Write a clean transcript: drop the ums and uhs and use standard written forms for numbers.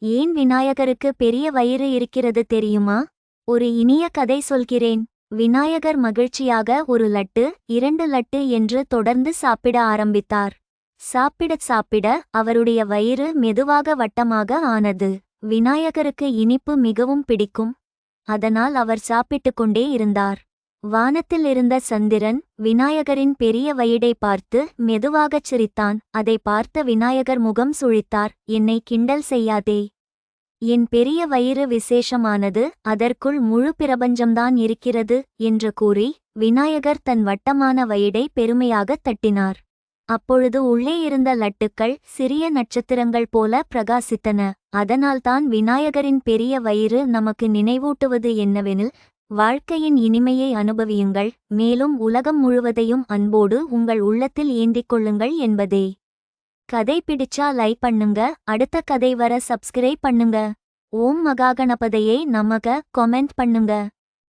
ஏன் விநாயகருக்கு பெரிய வயிறு இருக்கிறது தெரியுமா? ஒரு இனிய கதை சொல்கிறேன். விநாயகர் மகிழ்ச்சியாக ஒரு லட்டு 2 லட்டு என்று தொடர்ந்து சாப்பிட ஆரம்பித்தார். சாப்பிடச் சாப்பிட அவருடைய வயிறு மெதுவாக வட்டமாக ஆனது. விநாயகருக்கு இனிப்பு மிகவும் பிடிக்கும். அதனால் அவர் சாப்பிட்டுக் கொண்டே இருந்தார். வானத்தில் இருந்த சந்திரன் விநாயகரின் பெரிய வயிறை பார்த்து மெதுவாகச் சிரித்தான். அதை பார்த்த விநாயகர் முகம் சுழித்தார். என்னை கிண்டல் செய்யாதே. என் பெரிய வயிறு விசேஷமானது, அதற்குள் முழு பிரபஞ்சம்தான் இருக்கிறது என்று கூறி விநாயகர் தன் வட்டமான வயிறை பெருமையாகத் தட்டினார். அப்பொழுது உள்ளே இருந்த லட்டுக்கள் சிறிய நட்சத்திரங்கள் போல பிரகாசித்தன. அதனால்தான் விநாயகரின் பெரிய வயிறு நமக்கு நினைவூட்டுவது என்னவெனில், வாழ்க்கையின் இனிமையை அனுபவியுங்கள், மேலும் உலகம் முழுவதையும் அன்போடு உங்கள் உள்ளத்தில் ஏந்திக் கொள்ளுங்கள் என்பதே. கதை பிடிச்சா லைக் பண்ணுங்க. அடுத்த கதை வர சப்ஸ்கிரைப் பண்ணுங்க. ஓம் மகாகணபதையே நமக. கமெண்ட் பண்ணுங்க.